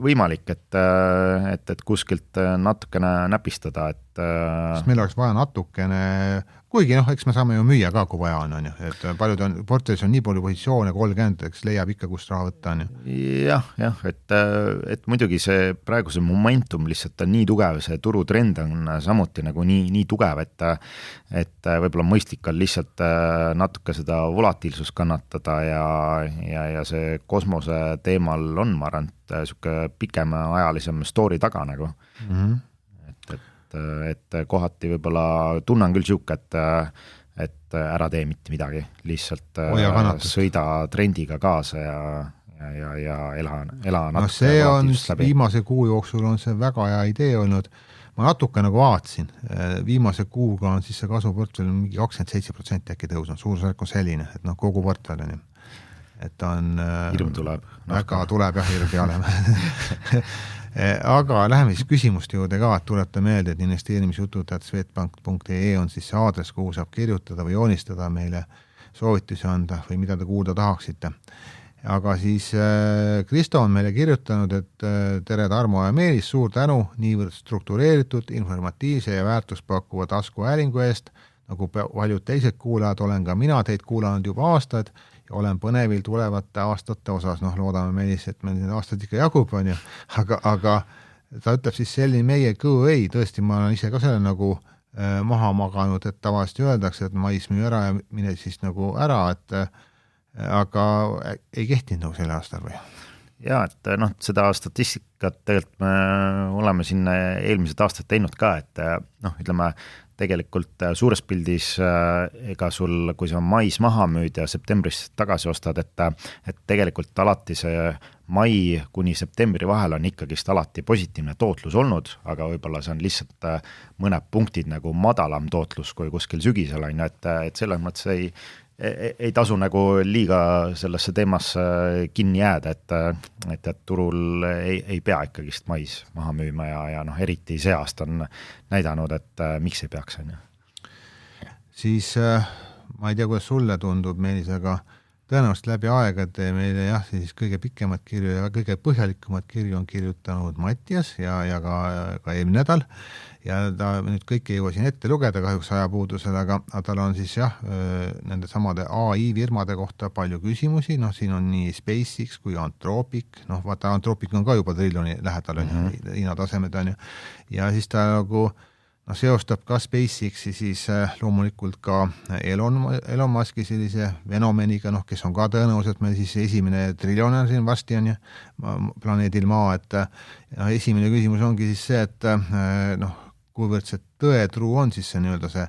võimalik, et kuskilt natukene näpistada, et sest meil oleks vaja natukene, kuigi eks me saame ju müüa ka, kui vaja on ju, et paljud on, portfellis on nii palju positsioone, 30, eks leiab ikka, kust raha võtta on ju. Jah, et muidugi see praeguse momentum lihtsalt on nii tugev, see turutrend on samuti nagu nii tugev, et võib-olla mõistlik on lihtsalt natuke seda volatiilsust kannatada ja see kosmose teemal on, ma arvan, et siuke pikemaajalisem story taga nagu. Et kohati võib-olla tunnen küll siuke, et ära tee mitte midagi, lihtsalt sõida trendiga kaasa ja ela natuke. See on viimase kuu jooksul on see väga hea idee olnud. Ma natuke nagu vaatasin, viimase kuuga on siis see kasvuportfell mingi 27% äkki tõusnud, suurusjärk on selline, et kogu portfell on ju. Et on hirm tuleb. Väga tuleb jah, hirm peale. Aga läheme siis küsimuste juurde ka, et tulete meelde, et investeerimisjutud@swedbank.ee on siis see aadress, kuhu saab kirjutada või joonistada meile soovitusi anda või mida te kuulda tahaksite. Aga siis Kristo on meile kirjutanud, et tere Tarmo ja Meelis, suur tänu niivõrd struktureeritud, informatiivse ja väärtuspakkuva taskuhäälingu eest, nagu paljud teised kuulajad, olen ka mina teid kuulanud juba aastaid ja olen põnevil tulevate aastate osas, loodame Meelis, et meil need aastad ikka jagub, on ju, aga ta ütleb siis selline meie QA, tõesti ma olen ise ka selle nagu maha maganud, et tavaliselt öeldakse, et mais müü ära ja mine siis nagu ära, et aga ei kehtinud nagu selle aastal või? Ja, et seda statistikat tegelikult me oleme siin eelmised aastad teinud ka, et ütleme, tegelikult suures pildis ega sul, kui sa mais maha müüd ja septembris tagasi ostad, et tegelikult alati see mai kuni septembri vahel on ikkagist alati positiivne tootlus olnud, aga võib-olla see on lihtsalt mõned punktid nagu madalam tootlus kui kuskil sügisel on, et selles mõttes ei tasu nagu liiga sellesse teemasse kinni jääda, et turul ei pea ikkagist mais maha müüma ja eriti see aasta on näidanud, et miks ei peaks, on ju. Siis ma ei tea, kuidas sulle tundub, Meelis, aga tõenäoliselt läbi aegade meile siis kõige pikemad kirju ja kõige põhjalikumad kirju on kirjutanud Mattias ja ka eelmine nädal ja ta nüüd kõike ei jõua siin ette lugeda kahjuks ajapuudusel, aga tal on siis nende samade AI-firmade kohta palju küsimusi, siin on nii SpaceX kui Anthropic, vaata Anthropic on ka juba triljoni lähedal on Hiina tasemed on ju, ja siis ta nagu seostab ka SpaceXi siis loomulikult ka Elon Muski sellise fenomeniga, kes on ka tõenäoliselt meil siis esimene triljonär siin varsti on ju planeedil Maa, et esimene küsimus ongi siis see, et kuivõrd see tõetruu on siis see nii-öelda see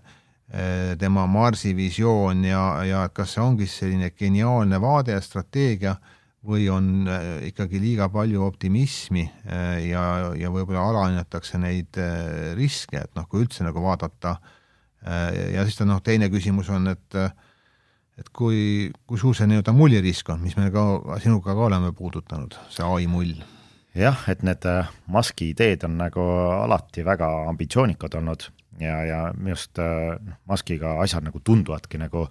tema Marsi visioon ja kas see ongi selline geniaalne vaade ja strateegia või on ikkagi liiga palju optimismi ja võib-olla alahinnatakse neid riske, et kui üldse nagu vaadata ja siis ta teine küsimus on, et kui suur see nii-öelda mullirisk on, mis me ka sinuga ka oleme puudutanud, see AI mull. Jah, et need Muski ideed on nagu alati väga ambitsioonikad olnud ja just Muskiga asjad nagu tunduvadki nagu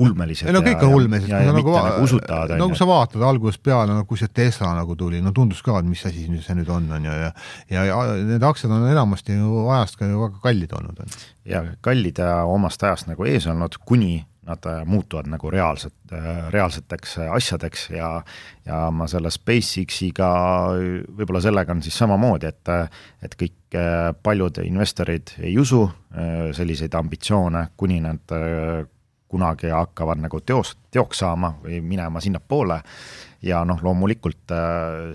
ulmelised. Kõik on ulmelised. Ja mitte nagu usutavad. Nagu sa vaatad algusest peale, kui see Tesla nagu tuli, tundus ka, et mis asi see nüüd on ja need aktsiad on enamasti ajast ka väga kallid olnud. Ja kallid ja omast ajast nagu ees olnud, kuni nad muutuvad nagu reaalseteks asjadeks ja ma selle SpaceX-iga võib-olla sellega on siis samamoodi, et kõik paljud investorid ei usu selliseid ambitsioone, kuni nad kunagi hakkavad nagu teoks saama või minema sinna poole ja loomulikult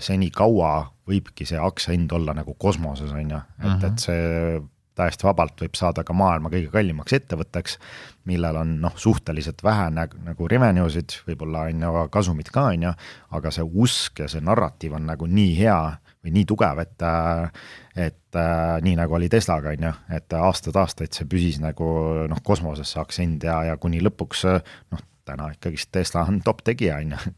see nii kaua võibki see aktsiahind olla nagu kosmoses on ju, et see täiesti vabalt võib saada ka maailma kõige kallimaks ettevõtteks, millel on suhteliselt vähe nagu revenuesid, võib-olla on ju kasumid ka on ju, aga see usk ja see narratiiv on nagu nii hea või nii tugev, et nii nagu oli Teslaga on ju, et aastaid see püsis nagu kosmosesse aktsiahind ja kuni lõpuks täna ikkagist Tesla on top tegija on ju.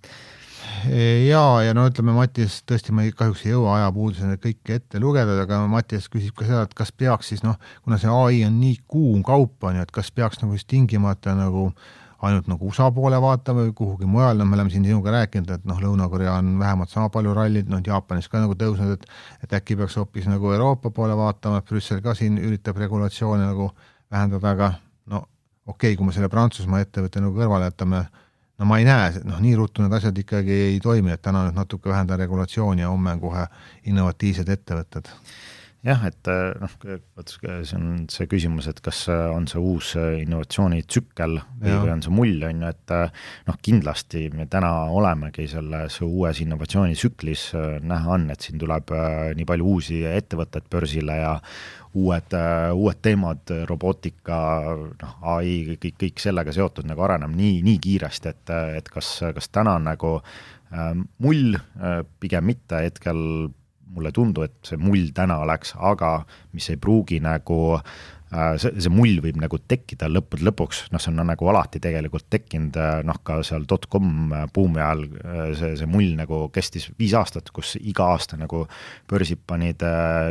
ja no ütleme, Mattias, tõesti ma kahjuks ei jõua ajapuudusena kõike ette lugeda, aga Mattias küsib ka seda, et kas peaks siis kuna see AI on nii kuum kaup on ju, et kas peaks nagu siis tingimata nagu ainult nagu USA poole vaatama või kuhugi mujal, me oleme siin sinuga rääkinud, et Lõuna-Korea on vähemalt sama palju rallid, Jaapanis ka nagu tõusnud, et äkki peaks hoopis nagu Euroopa poole vaatama, et Brüssel ka siin üritab regulatsioone nagu vähendada, aga okei, kui me selle Prantsusmaa ettevõtte nagu kõrvale jätame, ma ei näe, nii ruttu need asjad ikkagi ei toimi, et täna nüüd natuke vähendada regulatsiooni ja homme on kohe innovatiivsed ettevõtted. Jah, et see on see küsimus, et kas on see uus innovatsioonitsükkel või on see mull, on ju, et kindlasti me täna olemegi selles uues innovatsioonitsüklis, näha on, et siin tuleb nii palju uusi ettevõtted börsile ja uued teemad, robootika, AI, kõik sellega seotud nagu areneb nii kiiresti, et kas täna nagu mull, pigem mitte hetkel mulle tundu, et see mull täna oleks, aga mis ei pruugi nagu, see mull võib nagu tekkida lõpuks, see on nagu alati tegelikult tekkinud, ka seal .com buumi ajal see mull nagu kestis 5 aastat, kus iga aasta nagu börsid panid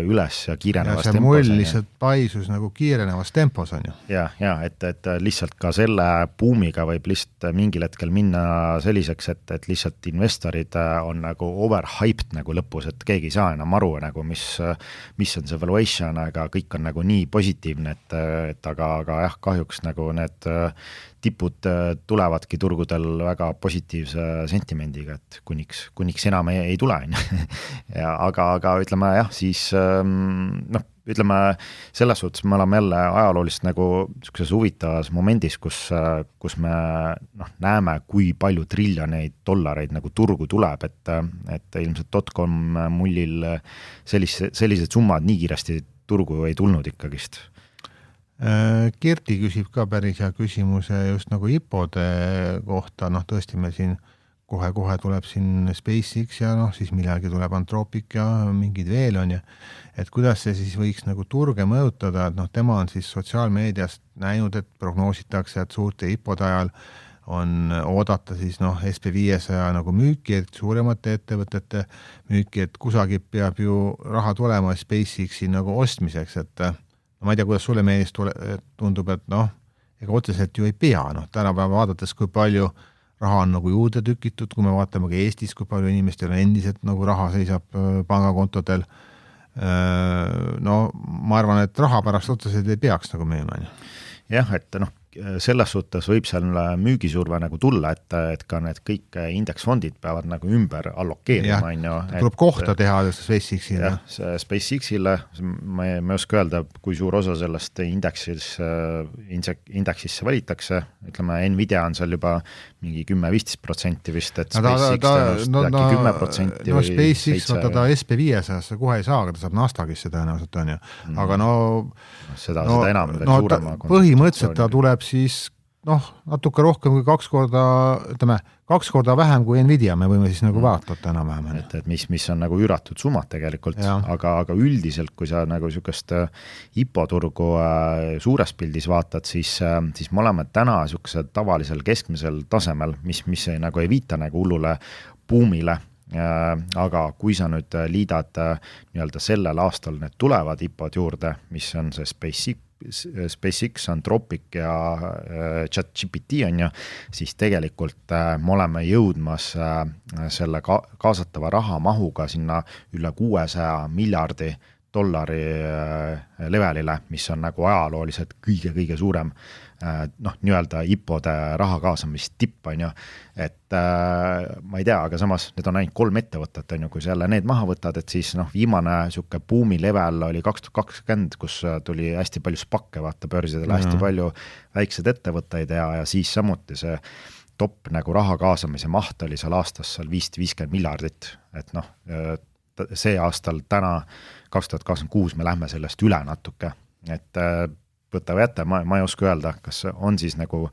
üles ja kiirenevas tempos. Ja see mull lihtsalt paisus nagu kiirenevas tempos on ju. Ja, et lihtsalt ka selle buumiga võib lihtsalt mingil hetkel minna selliseks, et lihtsalt investorid on nagu overhyped nagu lõpus, et keegi ei saa enam aru nagu, mis on see valuation, aga kõik on nagu nii positiivne, aga jah, kahjuks nagu need tipud tulevadki turgudel väga positiivse sentimendiga, et kuniks enam ei tule. aga ütleme jah, siis ütleme selles suhtes me oleme jälle ajaloolist nagu sellises huvitavas momendis, kus me näeme, kui palju triljoneid dollareid nagu turgu tuleb, et ilmselt .com mullil sellised summad nii kiiresti turgu ei tulnud ikkagist. Kirti küsib ka päris hea küsimuse just nagu IPO-de kohta, tõesti meil siin kohe tuleb siin SpaceX ja siis millalgi tuleb Anthropic ja mingid veel on ja et kuidas see siis võiks nagu turge mõjutada, et tema on siis sotsiaalmeediast näinud, et prognoositakse, et suurte IPO-de ajal on oodata siis SP500 nagu müüki, et suuremate ettevõtete müüki, et kusagil peab ju raha tulema SpaceXi nagu ostmiseks, et ma ei tea, kuidas sulle meelest tundub, et ega otseselt ju ei pea, tänapäeva vaadates, kui palju raha on nagu juurde tükitud, kui me vaatame ka Eestis, kui palju inimestel on endiselt nagu raha seisab pangakontodel, ma arvan, et raha pärast otseselt ei peaks nagu müüma. Jah, et selles suhtes võib seal müügisurve nagu tulla, et ka need kõik indeksfondid peavad nagu ümber allokeerima. Tuleb kohta teha SpaceX-ile. SpaceX-ile, ma ei oska öelda, kui suur osa sellest indeksisse valitakse, ütleme Nvidia on seal juba mingi 10-15% vist, et SpaceX äkki 10% või SpaceX võtta ta SP500 kohe ei saa, aga ta saab Nasdaqisse tõenäoliselt on ju, aga seda enam veel suurema põhimõtteliselt ta tuleb siis natuke rohkem kui 2 korda vähem kui Nvidia, me võime siis nagu vaatata enam-vähem. Et mis on nagu üüratud summad tegelikult, aga üldiselt, kui sa nagu sükest IPO-turgu suures pildis vaatad, siis me oleme täna sükesel tavalisel keskmisel tasemel, mis nagu ei viita nagu hullule buumile, aga kui sa nüüd liidad nii-öelda sellel aastal need tulevad IPO-d juurde, mis on see SpaceX, Anthropic ja ChatGPT on ju, siis tegelikult me oleme jõudmas selle kaasatava raha mahuga sinna üle 600 miljardi dollari levelile, mis on nagu ajalooliselt kõige suurem nii-öelda IPO-de raha kaasamist tipp on ju, et ma ei tea, aga samas need on ainult 3 ettevõtet on ju, kui sa jälle need maha võtad, et siis viimane siuke buumi level oli 2020, kus tuli hästi palju spakke, vaata börsidele hästi palju väikseid ettevõtteid ja siis samuti see top nagu raha kaasamise maht oli seal aastas seal 550 miljardit, et see aastal täna 2026 me lähme sellest üle natuke, et võtta või jätta, ma ei oska öelda, kas on siis nagu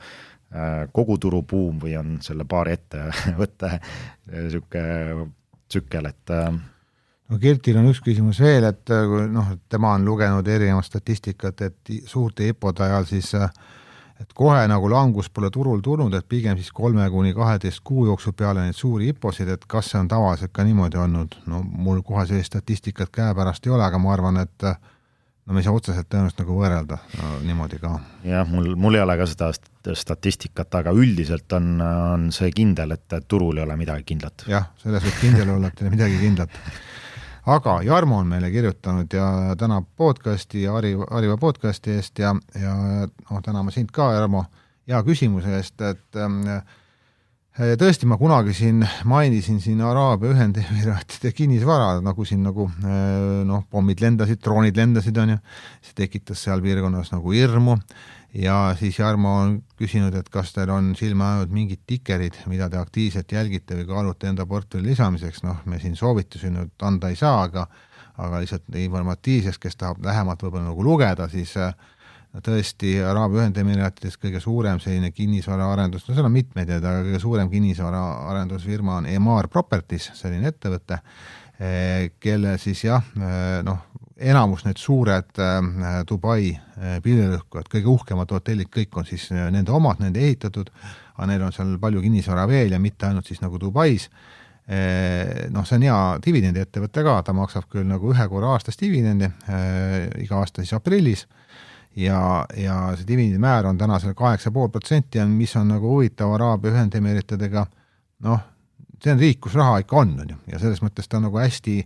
kogu turu buum või on selle paari ette võtta siuke tsükkel, et Kirtil on üks küsimus veel, et tema on lugenud erinevat statistikat, et suurte IPO-de ajal siis et kohe nagu langus pole turul tulnud, et pigem siis 3-12 kuu jooksul peale neid suuri IPO-sid, et kas see on tavaliselt ka niimoodi olnud, no mul kohe sellist statistikat käepärast ei ole, aga ma arvan, et no me ei saa otseselt tõenäoliselt nagu võrrelda niimoodi ka. Jah, mul ei ole ka seda statistikat, aga üldiselt on see kindel, et turul ei ole midagi kindlat. Jah, selles võib kindel olla, et ei ole midagi kindlat. Aga Jarmo on meile kirjutanud ja tänab podcasti ja Ariva podcasti eest ja täname sind ka, Jarmo, hea küsimuse eest, et tõesti ma kunagi mainisin Araabia Ühendemiraatide kinnisvara, nagu pommid lendasid, droonid lendasid, on ju, see tekitas seal piirkonnas nagu hirmu ja siis Jarmo on küsinud, et kas teil on silma ajanud mingid tikerid, mida te aktiivselt jälgite või kaalute enda portfelli lisamiseks, me siin soovitusi nüüd anda ei saa, aga lihtsalt informatiivseks, kes tahab lähemalt võib-olla nagu lugeda, siis tõesti Araabia Ühendemiraatides kõige suurem selline kinnisvara arendus, no seal on mitmeid, aga kõige suurem kinnisvara arendusfirma on Emaar Properties, selline ettevõte, kelle siis enamus need suured Dubai pillerõhkujad, kõige uhkemad hotellid, kõik on siis nende omad, nende ehitatud, aga neil on seal palju kinnisvara veel ja mitte ainult siis nagu Dubais. See on hea dividendi ettevõte ka, ta maksab küll nagu 1 korra aastas dividendi, iga aasta siis aprillis ja see dividendi määr on täna seal 8,5% ja mis on nagu huvitav Araabia Ühendemiraatidega, see on riik, kus raha ikka on ju, ja selles mõttes ta on nagu hästi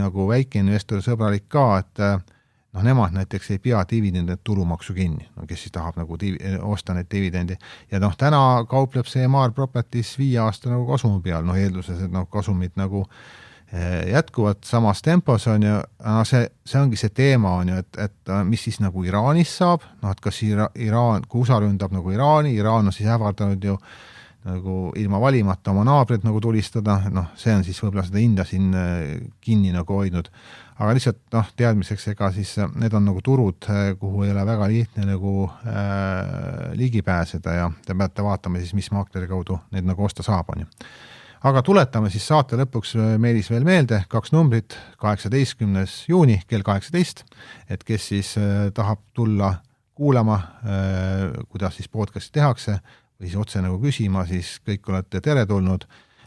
nagu väike investori sõbralik ka, et nemad näiteks ei pea dividendid tulumaksu kinni, kes siis tahab nagu osta neid dividendi ja täna kaupleb see Emaar Properties 5 aasta nagu kasumi peal, eelduses, et kasumid nagu jätkuvad samas tempos on ju, see ongi see teema on ju, et mis siis nagu Iraanis saab, et kas Iraan, kui USA ründab nagu Iraan on siis ähvardanud ju nagu ilma valimata oma naabrid nagu tulistada, see on siis võib-olla seda hinda siin kinni nagu hoidnud. Aga lihtsalt teadmiseks, ega siis need on nagu turud, kuhu ei ole väga lihtne nagu ligi pääseda ja te peate vaatama siis, mis maakleri kaudu need nagu osta saab on ju. Aga tuletame siis saate lõpuks Meelis veel meelde, 2 numbrit, 18. juuni kell 18, et kes siis tahab tulla kuulama, kuidas siis podcasti tehakse, või siis otse nagu küsima, siis kõik olete teretulnud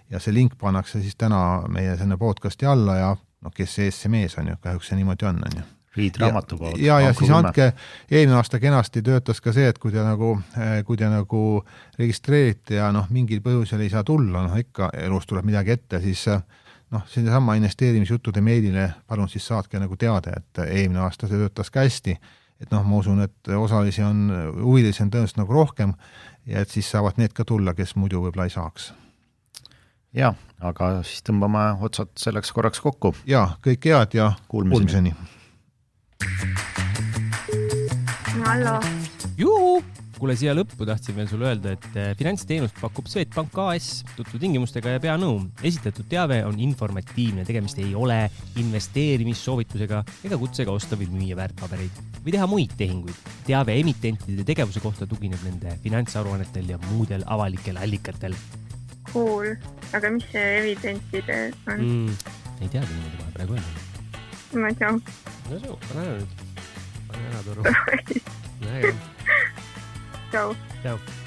ja see link pannakse siis täna meie selle podcasti alla ja kes see SMS on ju, kahjuks see niimoodi on ju. Riid raamatupood. Ja siis andke, eelmine aasta kenasti töötas ka see, et kui te nagu registreerite ja mingil põhjusel ei saa tulla, ikka elus tuleb midagi ette, siis selle sama investeerimisjuttude meilile palun siis saatke nagu teada, et eelmine aasta see töötas ka hästi, et ma usun, et huvilisi on tõenäoliselt nagu rohkem ja et siis saavad need ka tulla, kes muidu võib-olla ei saaks. Ja, aga siis tõmbame otsad selleks korraks kokku. Ja, kõik head ja kuulmiseni. Hallo. Juhu! Kuule, siia lõppu tahtsin veel sulle öelda, et finantsteenust pakub Swedbank AS tutvu tingimustega ja pea nõu. Esitatud teave on informatiivne, tegemist ei ole investeerimissoovitusega ega kutsega osta või müüa väärtpabereid või teha muid tehinguid. Teave emitentide tegevuse kohta tugineb nende finantsaruannetel ja muudel avalikel allikatel. Cool. Aga mis see evidentide on? Ei teagi niimoodi vahe praegu öelda. Ma ei tea. No suu, pane ära nüüd. Pane ära toru. Näe. Ciao. Ciao.